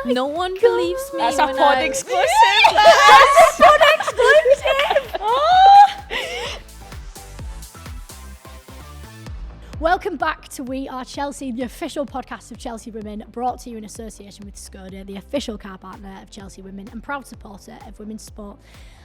No one believes me. That's a pod exclusive. That's a pod exclusive. Welcome back to We Are Chelsea, the official podcast of Chelsea Women, brought to you in association with Skoda, the official car partner of Chelsea Women and proud supporter of women's sport.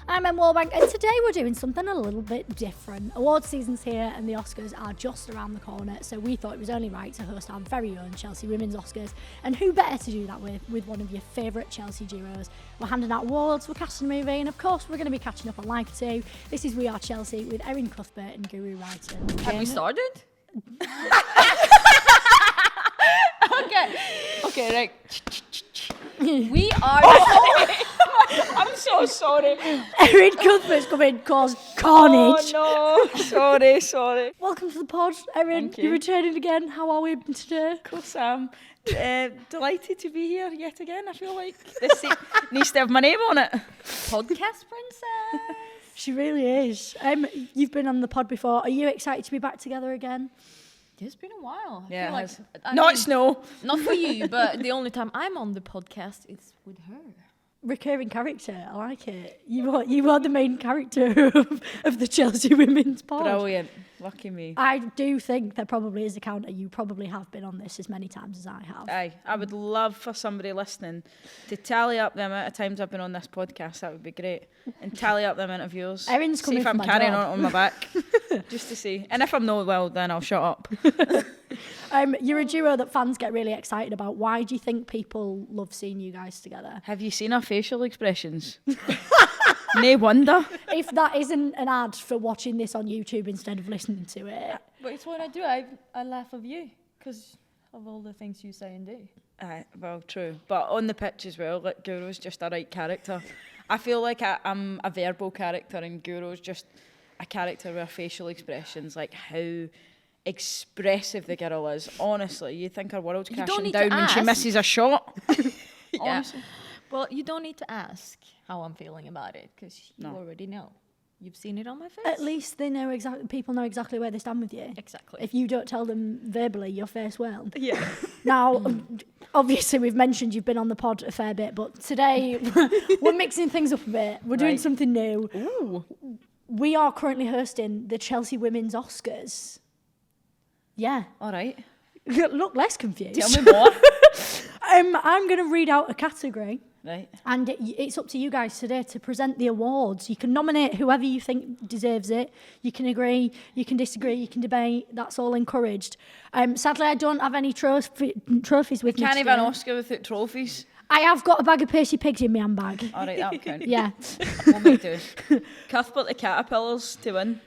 I'm Em Warbank, and today we're doing something a little bit different. Awards season's here and the Oscars are just around the corner, so we thought it was only right to host our very own Chelsea Women's Oscars. And who better to do that with one of your favourite Chelsea duos? We're handing out awards, we're casting a movie, and of course we're going to be catching up on Like 2. This is We Are Chelsea with Erin, Cuthbert and Guro Reiten. Have we started? Okay, right. We are. I'm so sorry. Erin Cuthbert's come in, cause carnage. Oh no, sorry. Welcome to the pod, Erin. Thank you. You're returning again. How are we today? Of course I'm delighted to be here yet again. I feel like this needs to have my name on it. Podcast princess. She really is. You've been on the pod before. Are you excited to be back together again? It's been a while. I Yeah, feel it like, has. I Not mean, snow. Not for you, but the only time I'm on the podcast is with her. Recurring character. I like it. You are the main character of the Chelsea Women's pod. Brilliant. Lucky me. I do think there probably is a counter. You probably have been on this as many times as I have. Aye, I would love for somebody listening to tally up the amount of times I've been on this podcast. That would be great. And tally up them interviews. Erin's see coming if for I'm my carrying job. on my back. Just to see. And if I'm not, well, then I'll shut up. You're a duo that fans get really excited about. Why do you think people love seeing you guys together? Have you seen our facial expressions? No wonder. If that isn't an ad for watching this on YouTube instead of listening to it. But it's what I do. I laugh of you because of all the things you say and do. Well, true. But on the pitch as well, like, Guro's just a right character. I feel like I'm a verbal character and Guro's just a character with facial expressions, like how expressive the girl is. Honestly, you think her world's You don't crashing need to down when she ask. misses a shot. Yeah. Honestly. Well, you don't need to ask how I'm feeling about it because you No. already know. You've seen it on my face. At least they know people know exactly where they stand with you. Exactly. If you don't tell them verbally, your face will. Yeah. Now, obviously, we've mentioned you've been on the pod a fair bit, but today we're mixing things up a bit. We're doing Right. something new. Ooh. We are currently hosting the Chelsea Women's Oscars. Yeah. All right. Look less confused. Tell me more. I'm going to read out a category. Right. And it's up to you guys today to present the awards. You can nominate whoever you think deserves it. You can agree, you can disagree, you can debate. That's all encouraged. Sadly, I don't have any trophies with me Can't have today. an Oscar without trophies. I have got a bag of Percy Pigs in my handbag. All right, that'll count. Yeah. We'll make do. Cuthbert the Caterpillars to win.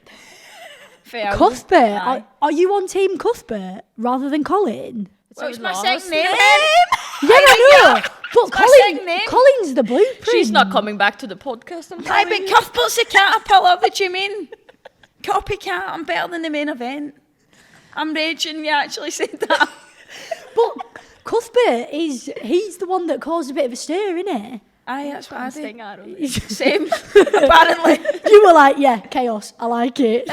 Fair. Cuthbert? Aye. Are you on Team Cuthbert rather than Colin? Well, it's her my last second name. Yeah, I know. But my second name. Colin's the blueprint. She's not coming back to the podcast. I'm Aye, telling but you. Cuthbert's a caterpillar, what do you mean? Copycat, I'm better than the main event. I'm raging, you actually said that. But Cuthbert he's the one that caused a bit of a stir, innit? Aye, that's what I Staying did. out of it. Same, apparently. You were like, yeah, chaos. I like it.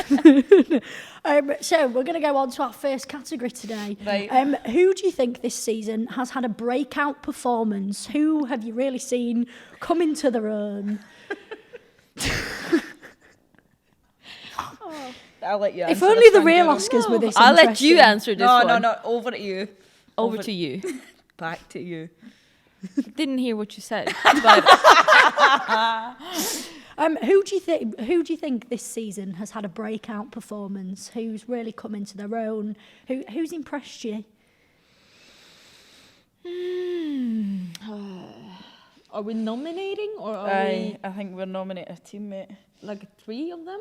So we're going to go on to our first category today. Right. Who do you think this season has had a breakout performance? Who have you really seen come into their own? I'll let you answer If only this the one, real Guro. Oscars were this I'll let you interesting. answer this one. No, over to you. Over to you. Back to you. Didn't hear what you said. But Who do you think this season has had a breakout performance? Who's really come into their own? Who's impressed you? are we nominating or are Aye, I think we're nominating a teammate. we like 3 of them?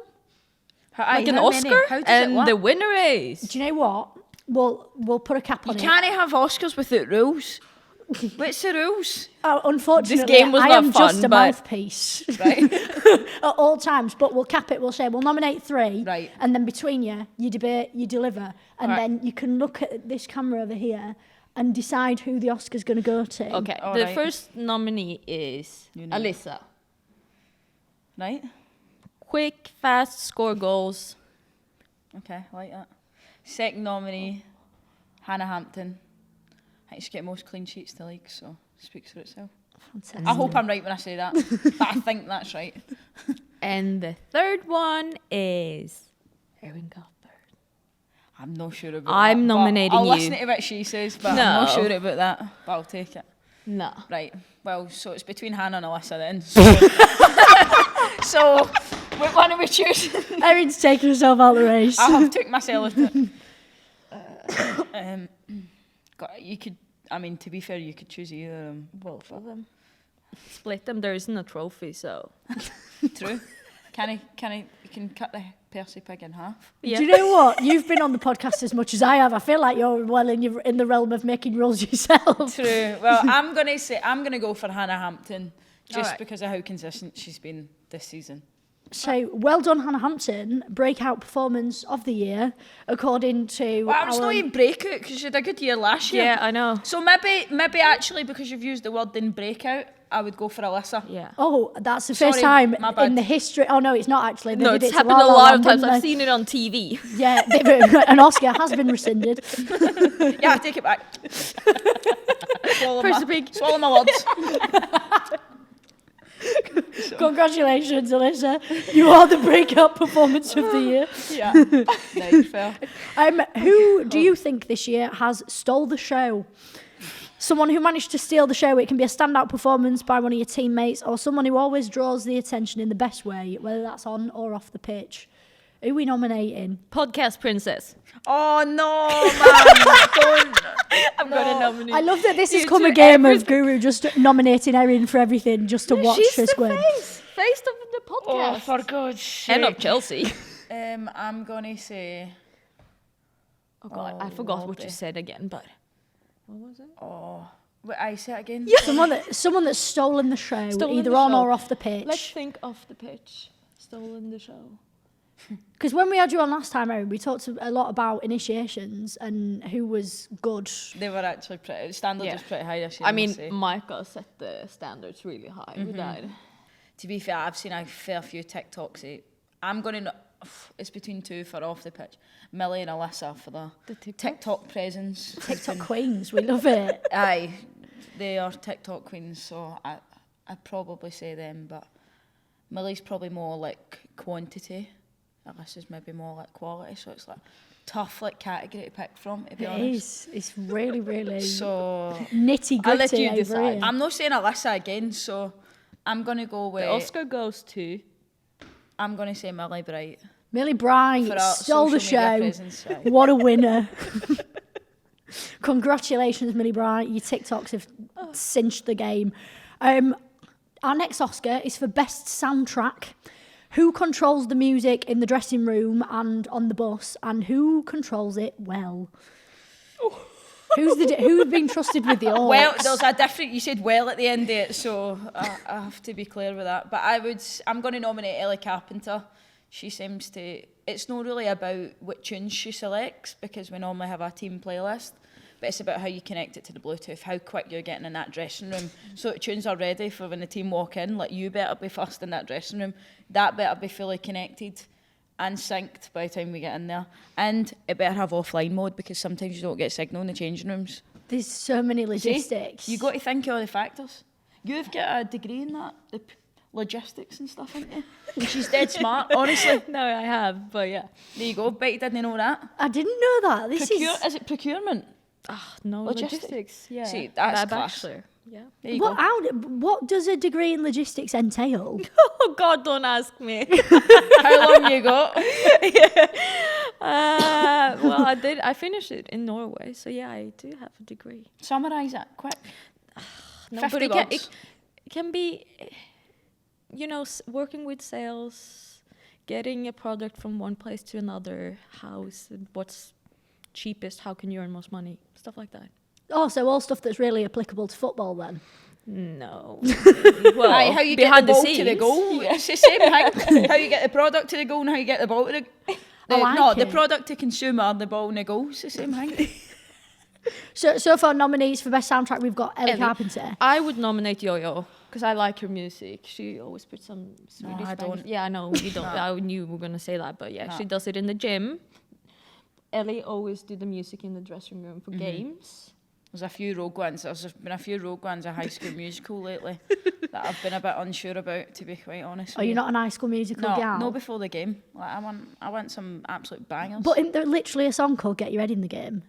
Aye, Like an how many? Oscar? How does it And work? the winner is. Do you know what? We'll put a cap You on it. can't have Oscars without rules. What's the rules? Unfortunately, This game was I not am fun, just a but- mouthpiece Right. at all times. But we'll cap it. We'll say we'll nominate 3, Right. and then between you debate, you deliver, and Right. then you can look at this camera over here and decide who the Oscar's going to go to. Okay, All the right. first nominee is You know. Alyssa. Right? Quick, fast, score goals. Okay, I like that. Second nominee, Hannah Hampton. I think she's got most clean sheets to league, so speaks for itself. Fantastic. I hope I'm right when I say that, but I think that's right. And the third one is Erin Cuthbert. I'm not sure about that. I'm but nominating I'll you. listen to what she says, but I'm not No. sure about that. But I'll take it. No. Right. Well, so it's between Hannah and Alyssa then. So which one do we choose? Erin's taking herself out of the race. I have took myself. You could. I mean, to be fair, you could choose either of them. Both of them. Split them. There isn't a trophy, so. True. You can cut the Percy pig in half. Yeah. Do you know what? You've been on the podcast as much as I have. I feel like you're well in the realm of making rules yourself. True. Well, I'm gonna go for Hannah Hampton just Alright. because of how consistent she's been this season. So, well done, Hannah Hampton. Breakout performance of the year, according to. Well, it's not even Breakout because you had a good year last year. Yeah, I know. So maybe actually because you've used the word in Breakout, I would go for Alyssa. Yeah. Oh, that's the first Sorry, time my bad. in the history. Oh no, it's not actually. They No, did it's it to happened La a La lot Land, of times. didn't I've they? seen it on TV. Yeah, an Oscar has been rescinded. Yeah, I take it back. Percy pig. Swallow my words. Congratulations, Alyssa. You are the breakout performance of the year. Yeah. Right, fair. Who do you think this year has stole the show? Someone who managed to steal the show. It can be a standout performance by one of your teammates or someone who always draws the attention in the best way, whether that's on or off the pitch. Who are we nominating? Podcast princess. Oh no, man! Don't. I'm gonna nominate. I love that this has You come do a game of Guru just nominating Erin for everything just to watch She's her the squid. face of the podcast. Oh, for God's sake. And of Chelsea. I'm gonna say. Oh God, I forgot what you said again, but what was it? Oh, wait, I say it again. Someone that's stolen the show, Stolen either the on show. or off the Let's pitch. think off the pitch. Stolen the show. Because when we had you on last time, Erin, we talked a lot about initiations and who was good. They were actually pretty. The standard Yeah. was pretty high this year. I must mean, say. Micah set the standards really high with that. To be fair, I've seen a fair few TikToks. I'm gonna. It's between two for off the pitch. Millie and Alyssa for the TikTok presence. TikTok queens, we love it. Aye, they are TikTok queens, so I'd probably say them. But Millie's probably more like quantity. Alyssa's maybe more like quality. So it's like tough like category to pick from. To be It honest. is. It's really, really So nitty I'll let gritty you over decide. here. I'm not saying Alyssa again. So I'm gonna go with. The Oscar goes to. I'm gonna say Millie Bright. Millie Bright For our stole the social media show. presence, right. What a winner. Congratulations, Millie Bright. Your TikToks have cinched the game. Our next Oscar is for Best Soundtrack. Who controls the music in the dressing room and on the bus, and who controls it well? Who's been trusted with the orcs? Well, there's a different. You said well at the end of it, so I have to be clear with that. But I'm going to nominate Ellie Carpenter. She seems to. It's not really about what tunes she selects because we normally have a team playlist, but it's about how you connect it to the Bluetooth, how quick you're getting in that dressing room. So the tunes are ready for when the team walk in. Like you better be first in that dressing room. That better be fully connected and synced by the time we get in there. And it better have offline mode because sometimes you don't get signal in the changing rooms. There's so many logistics. See, you got to think of all the factors. You've got a degree in that, logistics and stuff, haven't you? And she's dead smart, honestly. No, I have, but yeah. There you go. Bet you didn't know that. I didn't know that. Is it procurement? No, Logistics. logistics. Yeah. See, that's a class. bachelor. Yeah. There you go. What does a degree in logistics entail? Oh God, don't ask me. How long you got? Well, I finished it in Norway, so yeah, I do have a degree. Summarise that quick. No, 50 but it words. can be, working with sales, getting a product from one place to another, what's cheapest, how can you earn most money, stuff like that. Oh, so all stuff that's really applicable to football then. No. Well, Aye, how you get behind the ball scenes. to the goal. It's the same thing. How you get the product to the goal and how you get the ball to the... like the it. product to consumer, the ball and the goal. It's the same thing. So far, nominees for best soundtrack, we've got Ellie Carpenter. I would nominate Yo-Yo because I like her music. She always puts some Swedish I bangers. don't. Yeah, I know you don't. I knew we were gonna say that, but yeah, she does it in the gym. Ellie always do the music in the dressing room for games. There's a few rogue ones. There's been a few rogue ones of High School Musical lately that I've been a bit unsure about, to be quite honest. Are you not an High School Musical gal? No, before the game. Like, I want some absolute bangers. But isn't there literally a song called Get Your Head in the Game?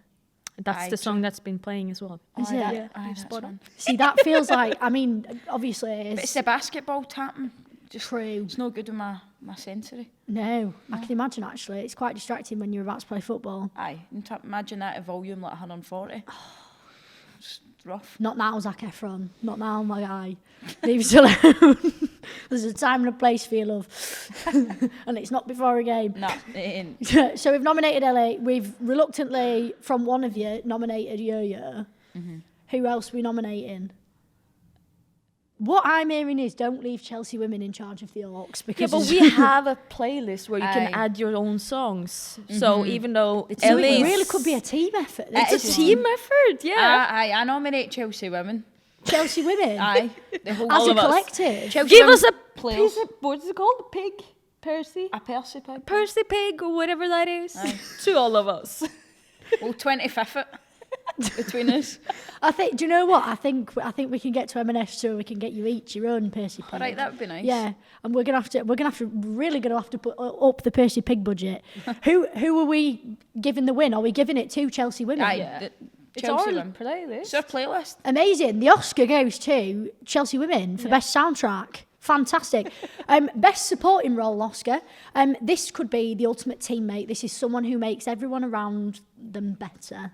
That's the song that's been playing as well. Is it? Yeah, You're spot on. See, that feels like, I mean, obviously But it's the basketball tapping. Just true. It's no good with my sensory. No, I can imagine actually. It's quite distracting when you're about to play football. Aye, imagine that at volume like 140. It's rough. Not now, Zac Efron. Not now, my guy. Leave us alone. There's a time and a place for your love. And it's not before a game. No, it ain't. So we've nominated Ellie. We've reluctantly, from one of you, nominated Yo-Yo. Mm-hmm. Who else are we nominating? What I'm hearing is don't leave Chelsea women in charge of the Orcs. Because Yeah, but we have a playlist where you can Aye. add your own songs. So even though so it Ellie's... really could be a team effort. It's this It's a one. team effort, yeah. I nominate Chelsea women. Chelsea women. Aye. The whole As a of us. collective. Chelsea Give women us a players. piece of... What's it called? Pig? Percy? A Percy pig. Percy pig or whatever that is. Aye. To all of us. Well, 25th it between us. I think. Do you know what? I think we can get to M&S so we can get you each your own Percy pig. All right, that would be nice. Yeah, and we're gonna have to put up the Percy pig budget. Who are we giving the win? Are we giving it to Chelsea women? Aye. Yeah. It's Chelsea our women. playlist. It's our playlist. Amazing. The Oscar goes to Chelsea women for best soundtrack. Fantastic. Best supporting role Oscar. This could be the ultimate teammate. This is someone who makes everyone around them better.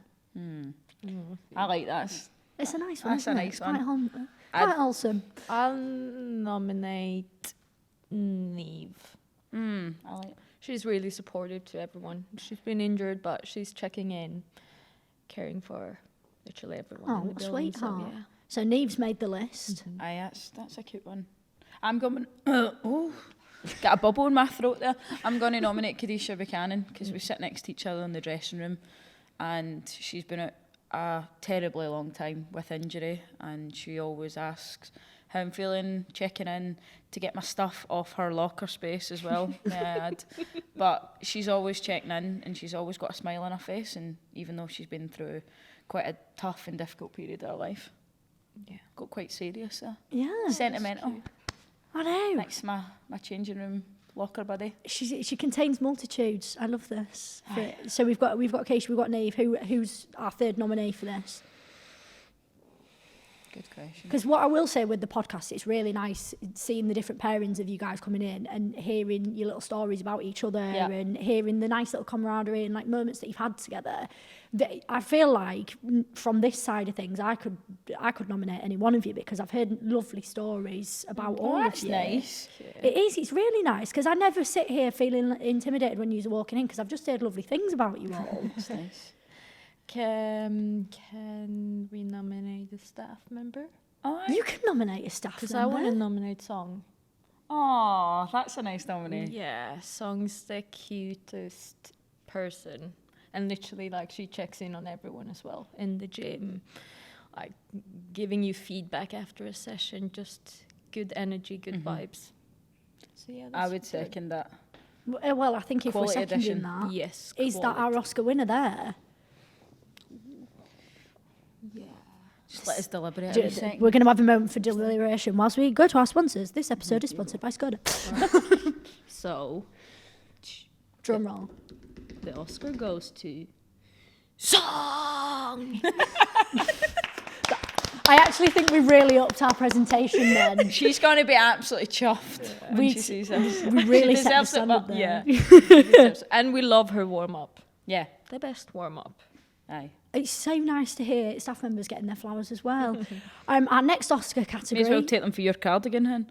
I like that. It's a nice one. That's a isn't nice it? one. Quite wholesome. I'll nominate Neve. I like it. She's really supportive to everyone. She's been injured, but she's checking in, caring for literally everyone in the Oh, building. sweetheart. So, yeah. So Neve's made the list. Aye, that's a cute one. I'm going... got a bubble in my throat there. I'm going to nominate Kadisha Buchanan because we sit next to each other in the dressing room and she's been out a terribly long time with injury and she always asks how I'm feeling, checking in to get my stuff off her locker space as well. But she's always checking in and she's always got a smile on her face, and even though she's been through quite a tough and difficult period of her life. Yeah. Got quite serious there. Yeah. Sentimental. I know. Next to my changing room locker buddy. She contains multitudes. I love this. So we've got Keisha, we've got Neve. Who's our third nominee for this? Good question. Because what I will say with the podcast, it's really nice seeing the different pairings of you guys coming in and hearing your little stories about each other and hearing the nice little camaraderie and like moments that you've had together. I feel like from this side of things, I could nominate any one of you because I've heard lovely stories about all of That's you. nice. It is. It's really nice because I never sit here feeling intimidated when you're walking in because I've just heard lovely things about you all. That's nice. Can we nominate a staff member? Oh, You can nominate a staff Because member. I want to nominate song. oh, that's a nice nominee. Yeah, song's the cutest person. And literally, like, she checks in on everyone as well in the gym. Like, giving you feedback after a session, just good energy, good vibes. So, yeah, I that's would good. second that. Well, I think if Quality we're seconding edition. that, Yes. is that our Oscar winner there? Yeah. Just let us deliberate. We're going to have a moment for deliberation whilst we go to our sponsors. This episode is sponsored by Skoda. So, Drum roll. the Oscar goes to song. I actually think we really upped our presentation then. She's going to be absolutely chuffed when We- she sees this. We really She set the deserves it, standard but there. Yeah. And we love her warm up. Yeah. The best warm up. Aye. It's so nice to hear staff members getting their flowers as well. Our next Oscar May category. as well take them for your cardigan, hen.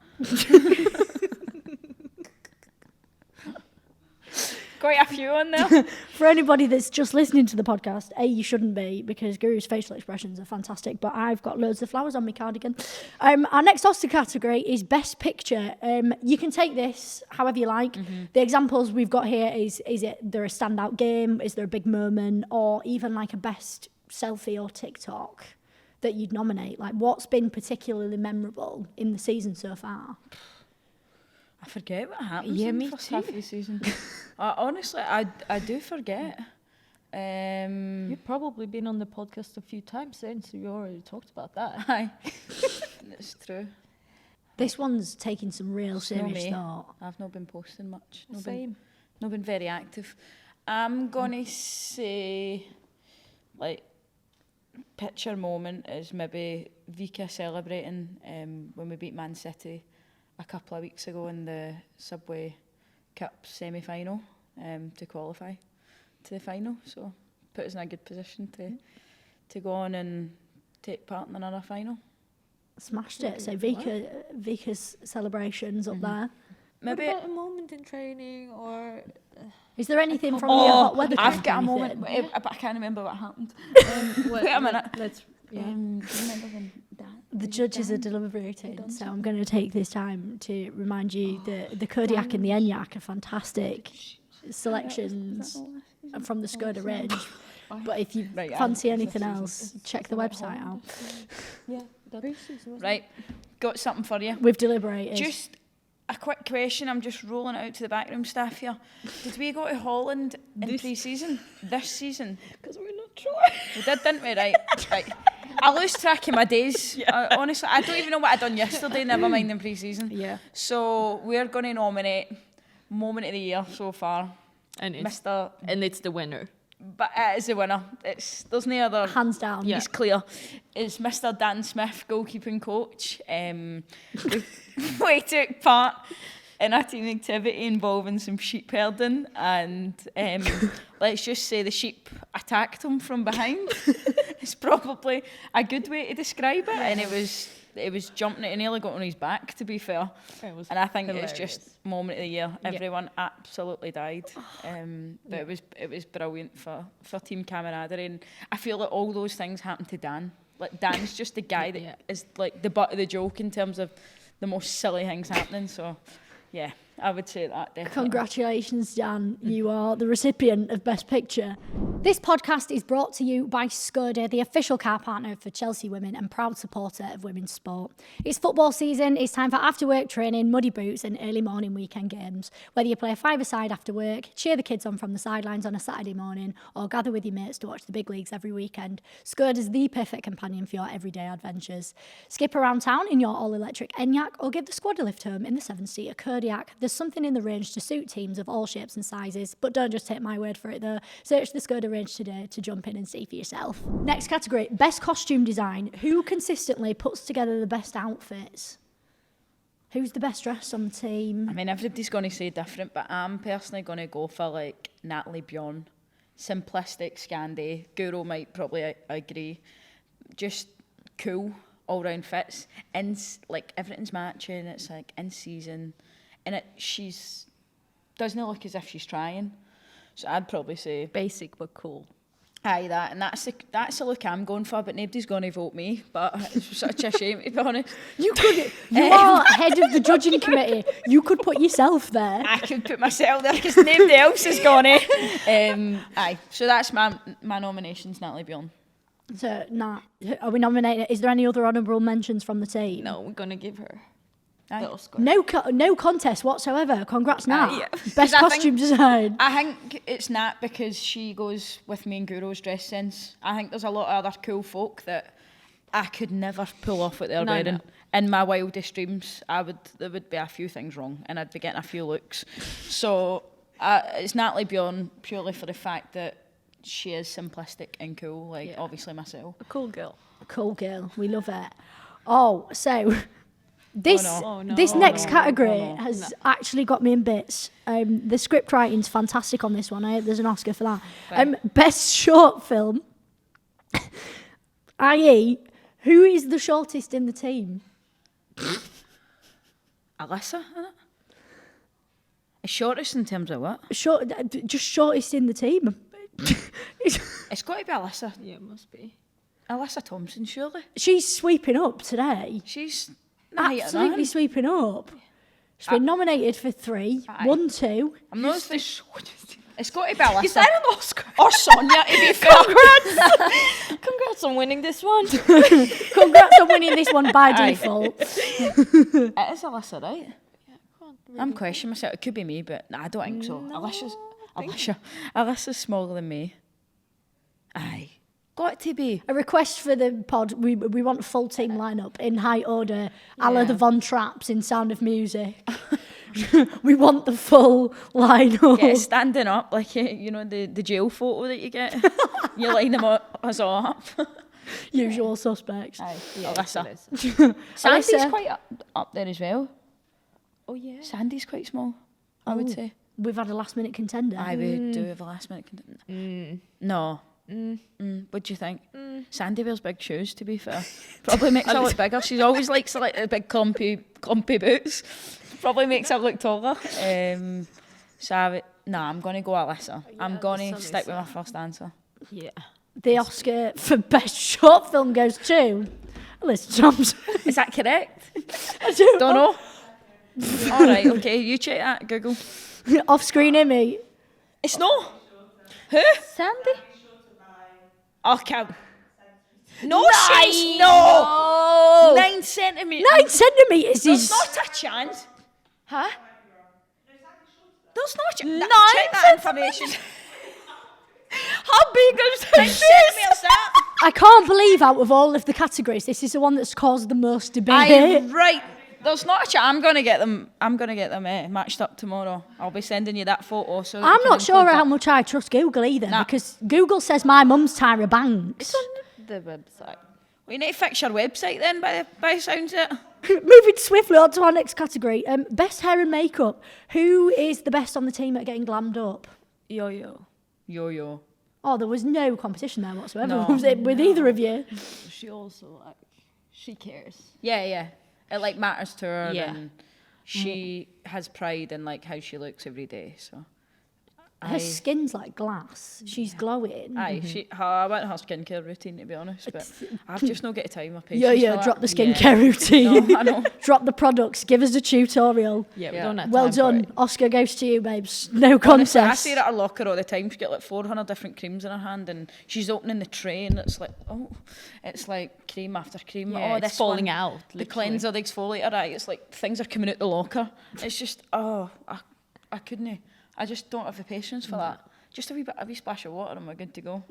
Quite a few on there. For anybody that's just listening to the podcast, you shouldn't be because Guru's facial expressions are fantastic, but I've got loads of flowers on my cardigan. Our next Oscar category is Best Picture. You can take this however you like. The examples we've got here is it there a standout game? Is there a big moment? Or even like a best selfie or TikTok that you'd nominate? Like what's been particularly memorable in the season so far? I forget what happens Yeah, in me the first half of the season. Honestly, I do forget. You've probably been on the podcast a few times then, so you already talked about that. Aye. It's true. This one's taking some real It's not serious me. thought. I've not been posting much. Same. Not been very active. I'm gonna say, like, picture moment is maybe Vika celebrating when we beat Man City a couple of weeks ago in the Subway Cup semi-final to qualify to the final. So put us in a good position to go on and take part in another final. Smashed it. So Vika's celebrations up there. Maybe What about a moment in training or... Is there anything from your hot weather I've camp got a or moment, anything? but I can't remember what happened. Wait a minute. Let's... Yeah. Do you remember when The judges are deliberating, so I'm going to take this time to remind you that the Kodiak and the Enyaq are fantastic selections from the Skoda range. But if you Right, yeah. fancy anything else, check the website out. Right, got something for you. We've deliberated. Just a quick question. I'm just rolling it out to the backroom staff here. Did we go to Holland in pre-season this season? Because we're not sure. We did, didn't we? Right. I lose track of my days. Honestly, I don't even know what I done yesterday. Never mind in pre-season. Yeah. So we're going to nominate Moment of the Year so far, And it's, Mr. and it's the winner. But it is the winner. There's no other. Hands down. It's clear. It's Mr. Dan Smith, goalkeeping coach. We took part in a team activity involving some sheep herding, and let's just say the sheep attacked him from behind. It's probably a good way to describe it, and it was jumping. It nearly got on his back, to be fair. It was And I think hilarious. it's just moment of the year. Everyone absolutely died. But it was brilliant for team camaraderie. And I feel like all those things happened to Dan. Like, Dan's just the guy that is like the butt of the joke in terms of the most silly things happening. So, yeah, I would say that definitely. Congratulations, Dan. You are the recipient of Best Picture. This podcast is brought to you by Skoda, the official car partner for Chelsea Women and proud supporter of women's sport. It's football season. It's time for after-work training, muddy boots and early morning weekend games. Whether you play a five-a-side after work, cheer the kids on from the sidelines on a Saturday morning, or gather with your mates to watch the big leagues every weekend, Skoda's the perfect companion for your everyday adventures. Skip around town in your all-electric Enyaq or give the squad a lift home in the 7-seater Kodiak. There's something in the range to suit teams of all shapes and sizes, but don't just take my word for it though. Search the Skoda range today to jump in and see for yourself. Next category, best costume design. Who consistently puts together the best outfits? Who's the best dressed on the team? I mean, everybody's going to say different, but I'm personally going to go for, like, Natalie Bjorn. Simplistic, Scandi. Guro might probably agree. Just cool, all-round fits. And, like, everything's matching. It's, like, in season. And she's doesn't look as if she's trying. So I'd probably say... Basic but cool. Aye, that. And that's the look I'm going for, but nobody's going to vote me. But it's such a shame, to be honest. You are head of the judging committee. You could put yourself there. I could put myself there because nobody else is going to. Aye, so that's my nominations, Natalie Bjorn. So, Nat, are we nominating? Is there any other honourable mentions from the team? No, we're going to give her Aye. the Oscar. No contest whatsoever. Congrats, Nat. yeah. Best 'Cause I costume design. I think it's Nat because she goes with me and Guro's dress sense. I think there's a lot of other cool folk that I could never pull off what they're No, wearing. no. In my wildest dreams, there would be a few things wrong and I'd be getting a few looks. So it's Natalie Bjorn purely for the fact that she is simplistic and cool, like obviously myself. A cool girl. Cool girl. We love it. Oh, so this Oh, no. this Oh, next no. category Oh, no. has actually got me in bits. The script writing's fantastic on this one. I hope there's an Oscar for that. Right. Best short film, i.e., who is the shortest in the team? Alyssa, isn't it? Shortest in terms of what? Just shortest in the team. It's got to be Alyssa. Yeah, it must be. Alyssa Thompson, surely. She's sweeping up today. She's Absolutely sweeping up. She's been nominated for 3, Aye. 1, 2. I'm not the shortest. It's got to be Alyssa. Is that an Oscar? Or Sonia, to be fair. Congrats on winning this one. Congrats on winning this one by Aye. default. It is Alyssa, right? I'm questioning myself. It could be me, but nah, I don't think so. Alyssa's smaller than me. Aye. Got to be. A request for the pod. We want a full team lineup in high order, a la the Von Trapps in Sound of Music. We want the full lineup. Get standing up, like, you know, the jail photo that you get. You line them us all up. Usual suspects. Aye. Yeah, Alyssa. Sandy's Alyssa. quite up there as well. Oh yeah. Sandy's quite small, I would say. We've had a last minute contender. I would do have a last minute contender. No. What do you think? Sandy wears big shoes, to be fair. Probably makes her look bigger. She's always likes like the big clumpy boots. Probably makes her look taller. I'm going to go Alyssa. I'm going to stick with my first answer. Yeah. The Oscar for Best Short Film goes to Alyssa Thompson. Is that correct? I don't Don't know. All right, okay. You check that, Google. Off-screen Emmy. It's no. Who? Sandy? Okay. No, she's no. 9 centimetres. 9 centimetres There's is... not a chance. Huh? There's not a chance. 9 Check that information. How big is 9 centimetres that. I can't believe out of all of the categories, this is the one that's caused the most debate. Aye, right. There's not a chance. I'm gonna get them matched up tomorrow. I'll be sending you that photo. So that I'm you can not sure include how that. much I trust Google either, Nah. because Google says my mum's Tyra Banks. It's on the website. We need to fix your website then, by the sounds of it. Moving swiftly on to our next category. Best hair and makeup. Who is the best on the team at getting glammed up? Yo-yo. Yo-yo. Oh, there was no competition there whatsoever, No. was it, with either of you? She also like, she cares. Yeah. It like matters to her, Yeah. and she has pride in like how she looks every day. So. Her Aye. skin's like glass. She's glowing. Aye, I went her skincare routine, to be honest, but I've just not got time or patience. Yeah, for that. drop the skincare routine. No, I know. Drop the products. Give us a tutorial. Yeah, we Yeah. don't have Well time for done. it. Oscar goes to you, babes. No Honestly, I contest. see her at her locker all the time. She's got like 400 different creams in her hand, and she's opening the tray, and it's like, it's like cream after cream. Yeah, it's this falling one, out, The literally. cleanser, the exfoliator, it's like things are coming out the locker. It's just, I couldn't. I just don't have the patience for that. Just a wee splash of water, and we're good to go.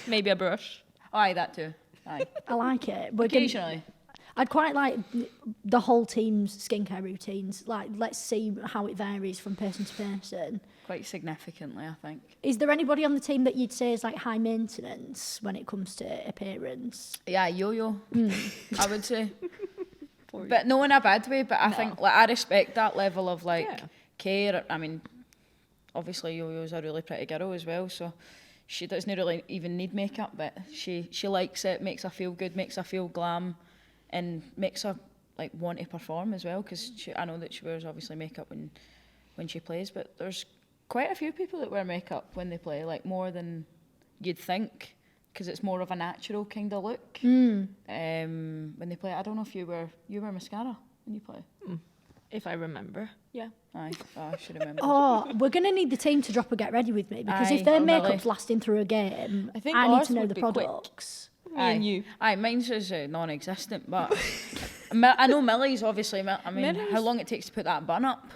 Maybe a brush. Aye, that too. Aye. I like it. We're gonna- Occasionally. I'd quite like the whole team's skincare routines. Like, let's see how it varies from person to person. Quite significantly, I think. Is there anybody on the team that you'd say is like high maintenance when it comes to appearance? Yeah, yo-yo, I would say. But no in a bad way, but I think like I respect that level of like care. I mean, obviously Yo-Yo's a really pretty girl as well, so she doesn't really even need makeup, but she likes it, makes her feel good, makes her feel glam, and makes her like want to perform as well, because I know that she wears obviously makeup when she plays, but there's quite a few people that wear makeup when they play, like more than you'd think, because it's more of a natural kind of look when they play. I don't know if you wear mascara when you play. If I remember. Yeah. Aye, I should remember. Oh, we're going to need the team to drop a get ready with me, because Aye, if their oh, makeup's really? lasting through a game, I think I need ours to know would the be quick. products. Me and you. Aye, mine's is non-existent, but I know Millie's obviously. I mean, how Millie's- long it takes to put that bun up?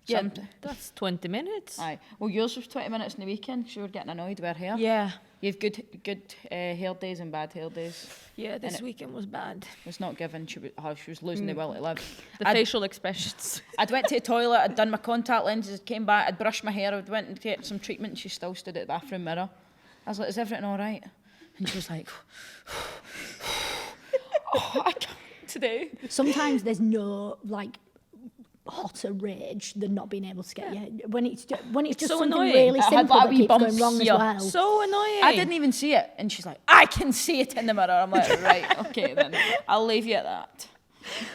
Yeah, Some- that's 20 minutes. Aye. Well, yours was 20 minutes in the weekend. She were getting annoyed with her hair. Yeah. You've good hair days and bad hair days. Yeah, this it- weekend was bad. It's not given. She was losing the will to live. The facial expressions. I'd went to the toilet. I'd done my contact lenses. Came back. I'd brushed my hair. I'd went and get some treatment. And she still stood at the bathroom mirror. I was like, "Is everything all right?" And she was like, "Oh, I can't today." Sometimes there's no like hotter rage than not being able to get your when it's just so something annoying. really I had simple that that wee keeps bump going wrong here. as well. So annoying. I didn't even see it. And she's like, "I can see it in the mirror." I'm like, "Right, okay then. I'll leave you at that."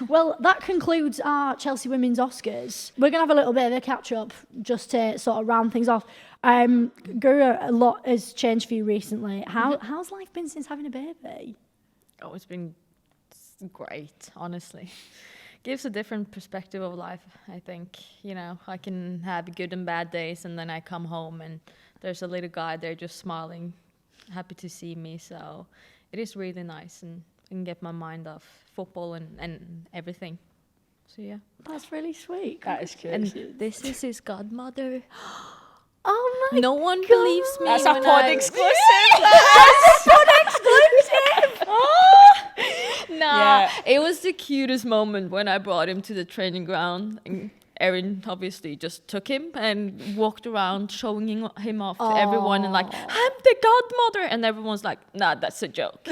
Well, that concludes our Chelsea Women's Oscars. We're going to have a little bit of a catch-up just to sort of round things off. Guro, a lot has changed for you recently. How's life been since having a baby? Oh, it's been great, honestly. Gives a different perspective of life, I think. You know, I can have good and bad days, and then I come home and there's a little guy there just smiling, happy to see me. So it is really nice, and I can get my mind off football and everything. So yeah. That's really sweet. That is cute. And this is his godmother. Oh my No one God. believes me. That's a when pod I- exclusive. Nah, Yeah. it was the cutest moment when I brought him to the training ground. And Erin obviously just took him and walked around showing him off to everyone and like, I'm the godmother. And everyone's like, nah, that's a joke.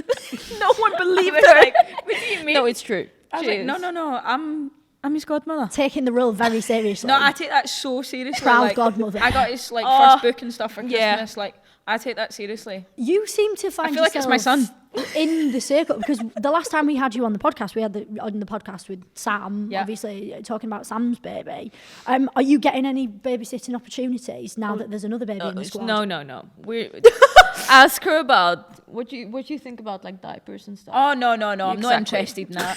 No one believed was her. like, what do you mean? No, it's true. I was She like, is. no, I'm his godmother. Taking the role very seriously. No, I take that so seriously. Proud like, godmother. I got his like Oh, first book and stuff for yeah. Christmas. Like, I take that seriously. You seem to find I feel like it's my yourself son. in the circle, because the last time we had you on the podcast, we had on the podcast with Sam, Yeah. obviously talking about Sam's baby. Are you getting any babysitting opportunities now that there's anher baby in the squad? No. We ask her about what you think about like diapers and stuff. Oh no, I'm not Exactly. interested in that.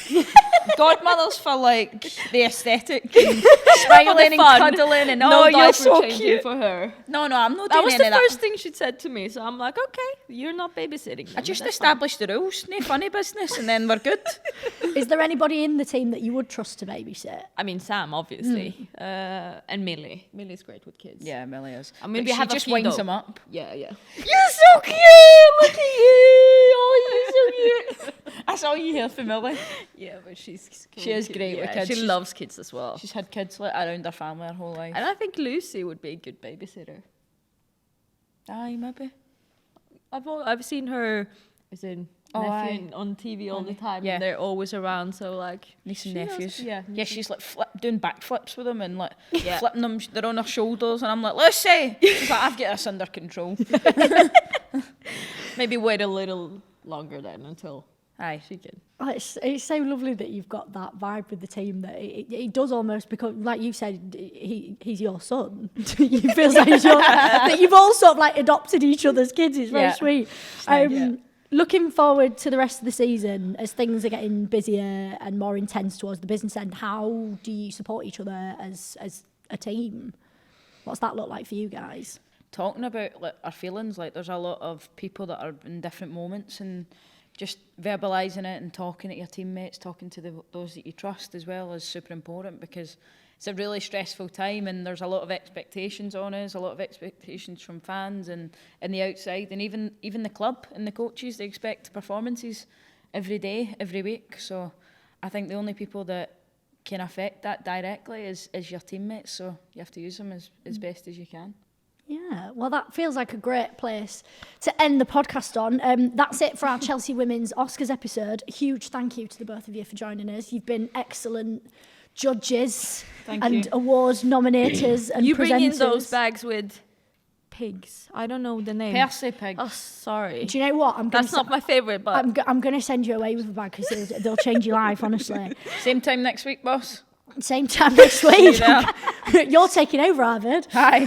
Godmothers for like the aesthetic, and smiling and fun. cuddling and No oh, you're diaper so changing cute. for her. No, I'm not That doing was any the of first that. thing she said to me. So I'm like, okay, you're not babysitting. I then, just that's fine. established the rules, no funny business, and then we're good. Is there anybody in the team that you would trust to babysit? I mean, Sam, obviously, and Millie. Millie's great with kids. Yeah, Millie is. I mean, But we she have a just few, winds though. them up. Yeah. You're so cute. Look at you. Oh, you're so cute. That's all you hear from Millie. Yeah, but she's She is great with yeah, kids. She She's- loves kids as well. She's had kids like around her family her whole life. And I think Lucy would be a good babysitter. Aye, maybe. I've seen her as in Oh, nephew on TV all the time, Yeah. and they're always around. So like Niece and she knows- nephews. yeah, Yeah, she's like doing backflips with them and like Yeah. flipping them. They're on her shoulders, and I'm like, Lucy. She's like, I've got this under control. maybe wait a little longer then until Aye. she can. Oh, it's so lovely that you've got that vibe with the team that it does almost become, like you said, he's your son. It feels like that you've all sort of like adopted each other's kids. It's very Yeah. sweet. nice, yeah. Looking forward to the rest of the season as things are getting busier and more intense towards the business end, how do you support each other as a team? What's that look like for you guys? Talking about like our feelings, like there's a lot of people that are in different moments, and just verbalising it and talking to your teammates, talking to those that you trust as well is super important, because it's a really stressful time and there's a lot of expectations on us, a lot of expectations from fans and the outside, and even the club and the coaches, they expect performances every day, every week. So I think the only people that can affect that directly is your teammates, so you have to use them as best as you can. Yeah, well, that feels like a great place to end the podcast on. That's it for our Chelsea Women's Oscars episode. A huge thank you to the both of you for joining us. You've been excellent judges and you. award nominators and You presenters. bring in those bags with pigs. I don't know the name. Percy Pig. Oh, sorry. Do you know what? That's not my favourite, but I'm going to send you away with a bag because they'll change your life, honestly. Same time next week, boss. Same time next week. there. You're taking over, Harvard. Hi.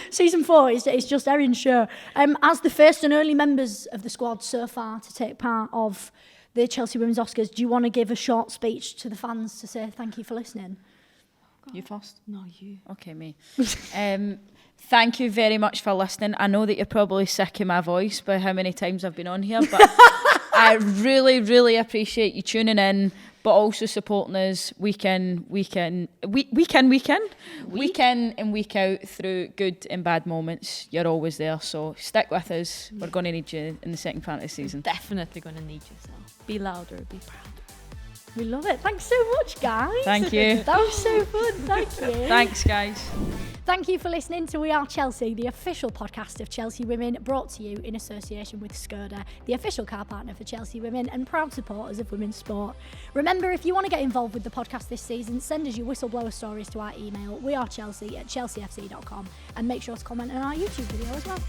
Season 4 is just Erin's show. As the first and only members of the squad so far to take part of the Chelsea Women's Oscars, do you want to give a short speech to the fans to say thank you for listening? You first? no, you. Okay, me. Thank you very much for listening. I know that you're probably sick of my voice by how many times I've been on here, but I really, really appreciate you tuning in, but also supporting us week in and week out through good and bad moments. You're always there, so stick with us. We're going to need you in the second part of the season. Definitely gonna need yourself. Be louder, be proud. We love it. Thanks so much, guys. Thank you. That was so fun. Thank you. Thanks, guys. Thank you for listening to We Are Chelsea, the official podcast of Chelsea Women, brought to you in association with Skoda, the official car partner for Chelsea Women and proud supporters of women's sport. Remember, if you want to get involved with the podcast this season, send us your whistleblower stories to our email, wearechelsea@chelseafc.com, and make sure to comment on our YouTube video as well.